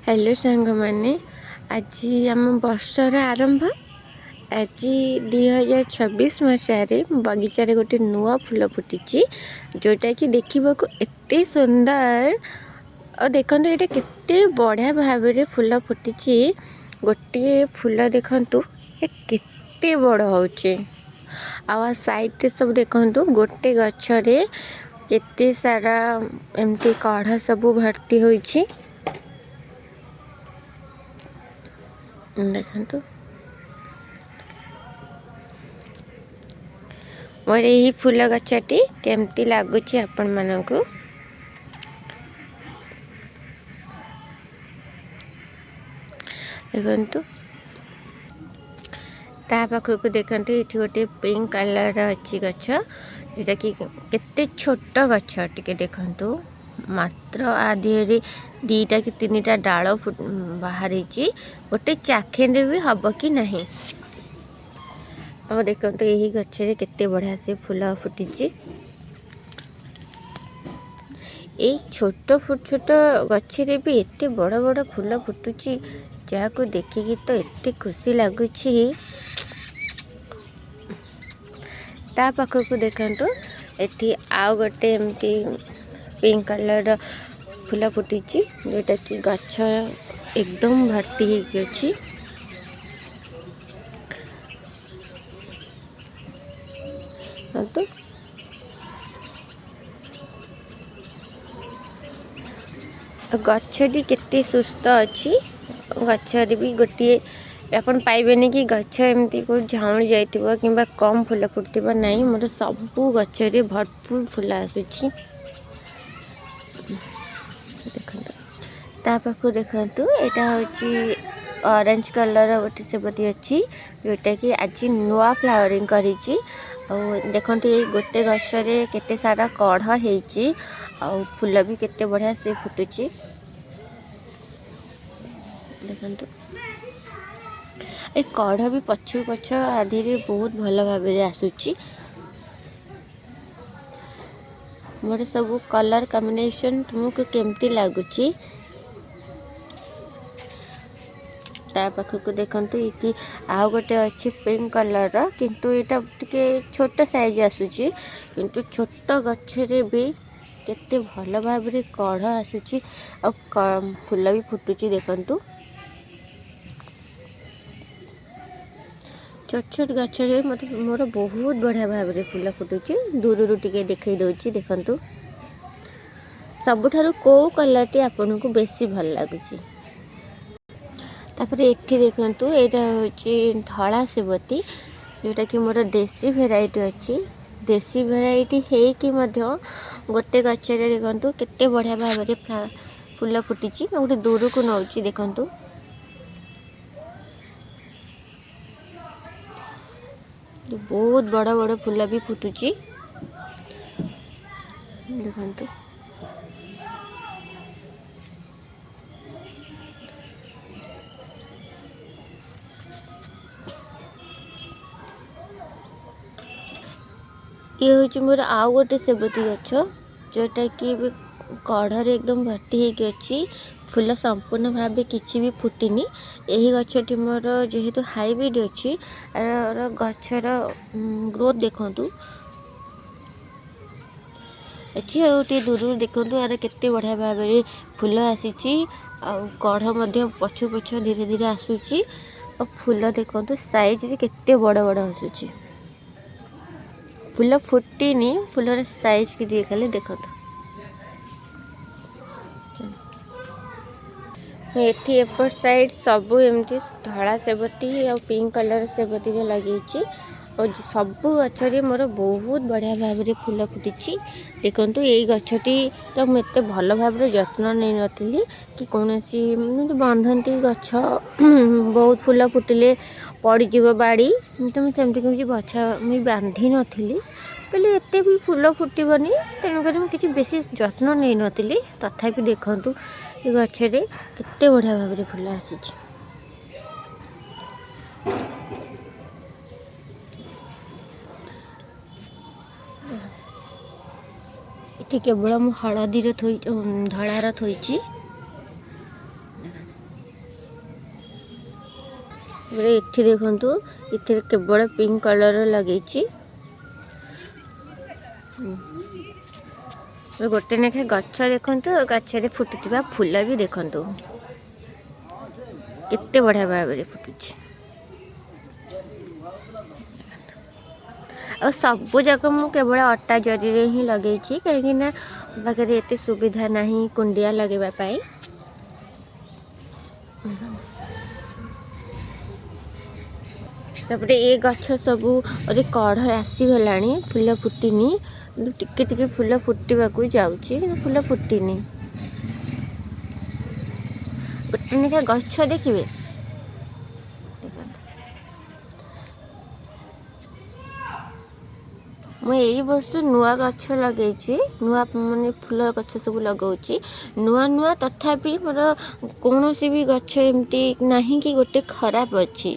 Hello सांग मैंने आज आम वर्षर आरंभ आज 2026 मसीह बगीचारे गोटे नुआ फूल फुटी जोटा कि देखा एत सुंदर और देखो ये केते बढ़िया भाव में फूल फुटी गोटे फूल देखु केते बड़ हो साइड सब देखु गोटे गछरे केते सारा एमती कढ़ सब भर्ती होइछि देखो मोर यही फूल गछटी केमती लगुच आपण मानक देखु ता पाखक देखते ये गोटे पिंक कलर अच्छी गछ जोटा कि केते छोट गछ टिके देखु मात्र आधे दीटा कि तीन टा डाल बाहरी गोटे चाखेंड भी हम कि नहीं अब देखते यही गच्छरे केते बढ़िया से फूल फुटी ये छोट छोट गच्छरे भी एते बड़ बड़ फूल फुटुची जहाँ को देखिकी तो एते खुशी लगुच ता पाखक देखु एटी आउ गोटे एमती पिंक कलर फूल फुटी जोटा कि गछ एकदम भर्ती होगी तो गछटी केते सुस्थ अच्छी गछरे भी गोटे अपन पाइबेनी कि गछ एमती को झाउली जाइथिबो किंबा कम फूल फुटथिबो नहीं मोर सबू गछरे भरपूर फूल आसुची ता पाखु देखु यहाँ हूँ ऑरेंज कलर गोटे सेपति अच्छी जोटा कि आज नुआ फ्लावरिंग करी देखो ये गोटे गछरे केते सारा कढ़ होइची आउ फूल भी केते बढ़िया से फुटुची देखो ए कढ़ भी पछु पछ आधे बहुत भल भाव आसुची मोर सब कलर कॉम्बिनेशन तुमको केमती लगुची ता पाखक देखु ये आउ गोटे अच्छी पिंक कलर किंतु यहाँ टिके छोट साइज आसूची किंतु छोट गछरे भी केते भल भाव में कढ़ आसूची और फूल भी फुटुची देखु छोट छोट गछरे मत मोर बहुत बढ़िया भाव में फूल फुटुची दूर टिके देखई दउची देखु सबुठारु को कलर टी आपन को बेसी भल लगुची तापर एठी देखंतु एटा होची धला सेवती जोटा कि मोर देसी भेराइटी अच्छी देसी भेराइटी हे कि मध्य गोटे गछरे देखंतु केते बढ़िया भाव में फूल फुटी गोटे दूर को नौची देखंतु बहुत बड़ बड़ फूल भी फुटुची देखंतु ये हूँ मोर आउ गोटे सेबती गछ जोटा कि कढ़ एकदम भर्ती होगी अच्छी फूल संपूर्ण भाव किसी भी फुटिनी यही गछटी मोर जेहेतु हाइब्रिड अच्छी गछर ग्रोथ देखु अच्छी गोटे दूर देखु यार केते बढ़िया भाव में फूल आसी कढ़ पछु पछु धीरे धीरे आसूची और फूल देखु साइज केते बड़ बड़ आसूची फूल फुटिनी फूलर साइज की खाली देखो एठी एपट साइड सबू एमती धड़ा सेबती और पिंक कलर सेबती लगे और सबू गछरे मोर बहुत बढ़िया भाव में फूल फुटी देखु यही गछटी तो मुझे भल भाव जत्न नहीं नी कि कौन सी बंधती गछ बहुत फूल फुटिले पड़ज बाड़ी तो मुझे किसी गछ मुझे बांधि नी कहले एत भी फूल फुटबनी तेणुक मुझे बेसी जत्न नहीं नी तथापि देखु ये गछरे केते बढ़िया भाव में फूल आसी ये केवल मु हलदी धड़ार थोड़ी ଏଠି ଦେଖନ୍ତୁ ଏଥିରେ କେବଳ ପିଙ୍କ କଲର୍ ଲଗେଇଛି। ଗୋଟେ ଲେଖା ଗଛ ଦେଖନ୍ତୁ, ଗଛରେ ଫୁଟୁଥିବା ଫୁଲ ବି ଦେଖନ୍ତୁ କେତେ ବଢ଼ିଆ ଭାବରେ ଫୁଟୁଛି। ଆଉ ସବୁ ଯାକ ମୁଁ କେବଳ ଅଟା ଜରିରେ ହିଁ ଲଗେଇଛି, କାହିଁକି ନା ପାଖରେ ଏତେ ସୁବିଧା ନାହିଁ କୁଣ୍ଡିଆ ଲଗେଇବା ପାଇଁ। ତାପରେ ଏ ଗଛ ସବୁ କଢ଼ ଆସିଗଲାଣି, ଫୁଲ ଫୁଟିନି, କିନ୍ତୁ ଟିକେ ଟିକେ ଫୁଲ ଫୁଟିବାକୁ ଯାଉଛି, କିନ୍ତୁ ଫୁଲ ଫୁଟିନି। ଗୋଟେ ଲେଖା ଗଛ ଦେଖିବେ, ମୁଁ ଏଇ ବର୍ଷ ନୂଆ ଗଛ ଲଗେଇଛି, ନୂଆ ମାନେ ଫୁଲ ଗଛ ସବୁ ଲଗାଉଛି ନୂଆ। ତଥାପି ମୋର କୌଣସି ବି ଗଛ ଏମିତି ନାହିଁ କି ଗୋଟେ ଖରାପ ଅଛି।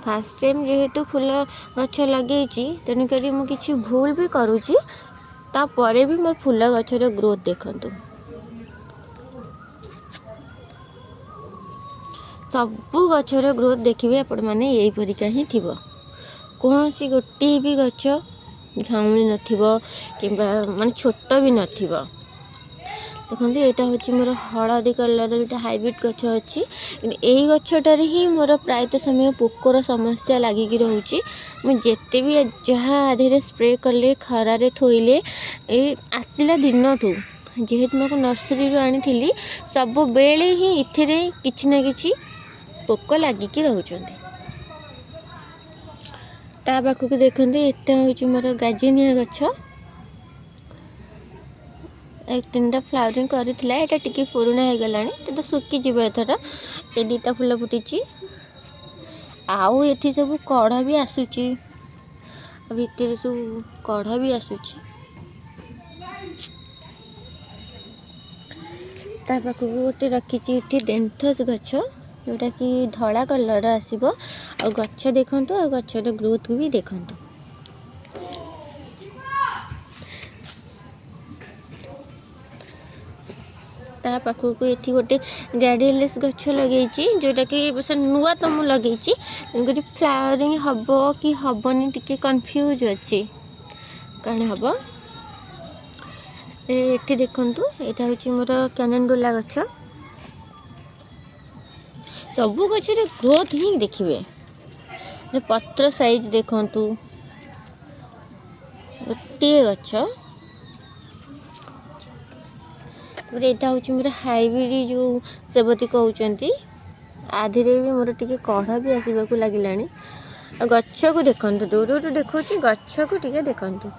ଫାଷ୍ଟ ଟାଇମ୍ ଯେହେତୁ ଫୁଲ ଗଛ ଲଗେଇଛି, ତେଣୁକରି ମୁଁ କିଛି ଭୁଲ ବି କରୁଛି, ତାପରେ ବି ମୋର ଫୁଲ ଗଛର ଗ୍ରୋଥ ଦେଖନ୍ତୁ। ସବୁ ଗଛର ଗ୍ରୋଥ ଦେଖିବେ ଆପଣମାନେ ଏଇପରିକା ହିଁ ଥିବ। କୌଣସି ଗୋଟିଏ ବି ଗଛ ଝାଉଁଳି ନଥିବ କିମ୍ବା ମାନେ ଛୋଟ ବି ନଥିବ। ଦେଖନ୍ତୁ ଏଇଟା ହେଉଛି ମୋର ହଳଦୀ କଲର୍ର ଗୋଟେ ହାଇବ୍ରିଡ଼ ଗଛ ଅଛି, କିନ୍ତୁ ଏଇ ଗଛଟାରେ ହିଁ ମୋର ପ୍ରାୟତଃ ସମୟ ପୋକର ସମସ୍ୟା ଲାଗିକି ରହୁଛି। ମୁଁ ଯେତେ ବି ଯାହା ଦେହରେ ସ୍ପ୍ରେ କଲେ, ଖରାରେ ଥୋଇଲେ, ଏଇ ଆସିଲା ଦିନଠୁ ଯେହେତୁ ମୁଁ ନର୍ସରୀରୁ ଆଣିଥିଲି, ସବୁବେଳେ ହିଁ ଏଥିରେ କିଛି ନା କିଛି ପୋକ ଲାଗିକି ରହୁଛନ୍ତି। ତା ପାଖକୁ ଦେଖନ୍ତୁ, ଏଟା ହେଉଛି ମୋର ଗାଜନିଆ ଗଛ। ତିନିଟା ଫ୍ଲାୱାରିଂ କରିଥିଲା, ଏଇଟା ଟିକେ ପୁରୁଣା ହେଇଗଲାଣି, ତ ଶୁଖିଯିବ ଏଥର। ଏ ଦୁଇଟା ଫୁଲ ଫୁଟିଛି, ଆଉ ଏଠି ସବୁ କଢ଼ ବି ଆସୁଛି, ଭିତରେ ସବୁ କଢ଼ ବି ଆସୁଛି। ତା ପାଖକୁ ଗୋଟେ ରଖିଛି ଏଠି ଡେନ୍ଥସ୍ ଗଛ, ଯେଉଁଟାକି ଧଳା କଲର୍ ଆସିବ। ଆଉ ଗଛ ଦେଖନ୍ତୁ, ଆଉ ଗଛର ଗ୍ରୋଥ୍ ବି ଦେଖନ୍ତୁ। ତା ପାଖକୁ ଏଠି ଗୋଟେ ଗ୍ଲାଡ଼ିଓଲସ୍ ଗଛ ଲଗେଇଛି, ଯେଉଁଟାକି ନୂଆ ତ ମୁଁ ଲଗେଇଛି, ତେଣୁକରି ଫ୍ଲାୱାରିଂ ହେବ କି ହେବନି ଟିକେ କନଫ୍ୟୁଜ୍ ଅଛି, କ'ଣ ହେବ। ଏଠି ଦେଖନ୍ତୁ, ଏଇଟା ହେଉଛି ମୋର କ୍ୟାନେଣ୍ଡୁଲା ଗଛ। ସବୁ ଗଛରେ ଗ୍ରୋଥ୍ ହିଁ ଦେଖିବେ। ପତ୍ର ସାଇଜ୍ ଦେଖନ୍ତୁ, ଗୋଟିଏ ଗଛ। ତାପରେ ଏଇଟା ହେଉଛି ମୋର ହାଇବ୍ରିଡ଼ ଯେଉଁ ସେବତୀ କହୁଛନ୍ତି, ଆଧିରେ ବି ମୋର ଟିକେ କଢ଼ ବି ଆସିବାକୁ ଲାଗିଲାଣି। ଆଉ ଗଛକୁ ଦେଖନ୍ତୁ, ଦୂରରୁ ଦେଖାଉଛି, ଗଛକୁ ଟିକେ ଦେଖନ୍ତୁ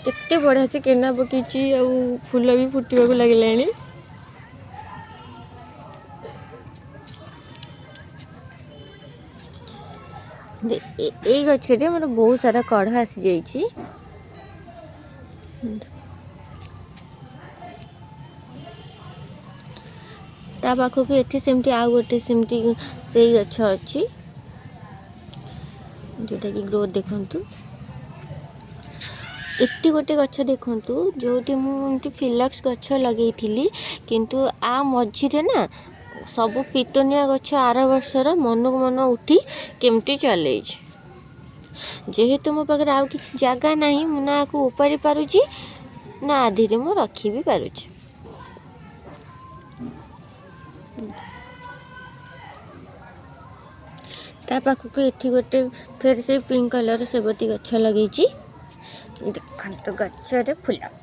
କେତେ ବଢ଼ିଆ ସେ କେନା ପକେଇଛି, ଆଉ ଫୁଲ ବି ଫୁଟିବାକୁ ଲାଗିଲାଣି। ଏଇ ଗଛରେ ମୋର ବହୁତ ସାରା କଢ଼ ଆସିଯାଇଛି। ତା ପାଖକୁ ଏଠି ସେମିତି ଆଉ ଗୋଟେ ସେମିତି ସେଇ ଗଛ ଅଛି, ଯେଉଁଟାକି ଗ୍ରୋଥ୍ ଦେଖନ୍ତୁ। ଏଠି ଗୋଟେ ଗଛ ଦେଖନ୍ତୁ, ଯେଉଁଠି ମୁଁ ଏମିତି ଫିଲକ୍ସ ଗଛ ଲଗେଇଥିଲି, କିନ୍ତୁ ଆ ମଝିରେ ନା ସବୁ ପିଟୋନିଆ ଗଛ ଆର ବର୍ଷର ମନକୁ ମନ ଉଠି କେମିତି ଚଲେଇଛି। ଯେହେତୁ ମୋ ପାଖରେ ଆଉ କିଛି ଜାଗା ନାହିଁ, ମୁଁ ନା ଆକୁ ଉପାଡ଼ି ପାରୁଛି, ନା ଆଧିରେ ମୁଁ ରଖି ବି ପାରୁଛି। ତା ପାଖକୁ ଏଠି ଗୋଟେ ଫେର ସେ ପିଙ୍କ କଲର୍ ସେବତୀ ଗଛ ଲଗେଇଛି, ଦେଖନ୍ତୁ ଗଛରେ ଫୁଲ।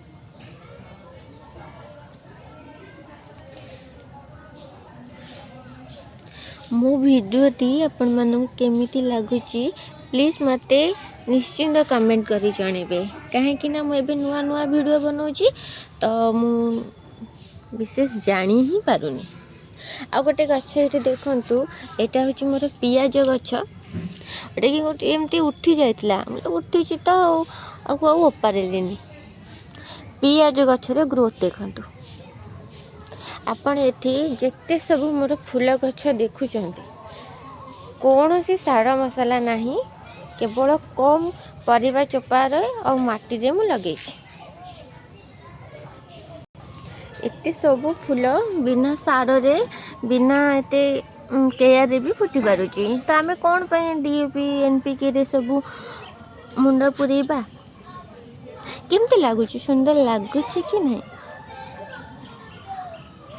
ମୋ ଭିଡ଼ିଓଟି ଆପଣମାନଙ୍କୁ କେମିତି ଲାଗୁଛି ପ୍ଲିଜ୍ ମୋତେ ନିଶ୍ଚିନ୍ତ କମେଣ୍ଟ କରି ଜଣାଇବେ, କାହିଁକି ନା ମୁଁ ଏବେ ନୂଆ ନୂଆ ଭିଡ଼ିଓ ବନାଉଛି, ତ ମୁଁ ବିଶେଷ ଜାଣି ହିଁ ପାରୁନି। ଆଉ ଗୋଟେ ଗଛ ଏଠି ଦେଖନ୍ତୁ, ଏଇଟା ହେଉଛି ମୋର ପିଆଜ ଗଛ, ଏଟାକି ଗୋଟେ ଏମିତି ଉଠି ଯାଇଥିଲା, ଉଠିଛି ତ ଆଉ ଓପାଡ଼ିଲିନି। ପିଆଜ ଗଛର ଗ୍ରୋଥ୍ ଦେଖନ୍ତୁ। ଆପଣ ଏଠି ଯେତେ ସବୁ ମୋର ଫୁଲ ଗଛ ଦେଖୁଛନ୍ତି, କୌଣସି ସାର ମସଲା ନାହିଁ, କେବଳ କମ୍ ପରିବା ଚୋପାରେ ଆଉ ମାଟିରେ ମୁଁ ଲଗେଇଛି। एते सब फूल बिना सारे बिना एते केयर भी फुटी पारुची तो आमे कौन पे डीएपी एनपीके रे सब मुंड पुरेबा केमती लगुच सुंदर लगुच कि नहीं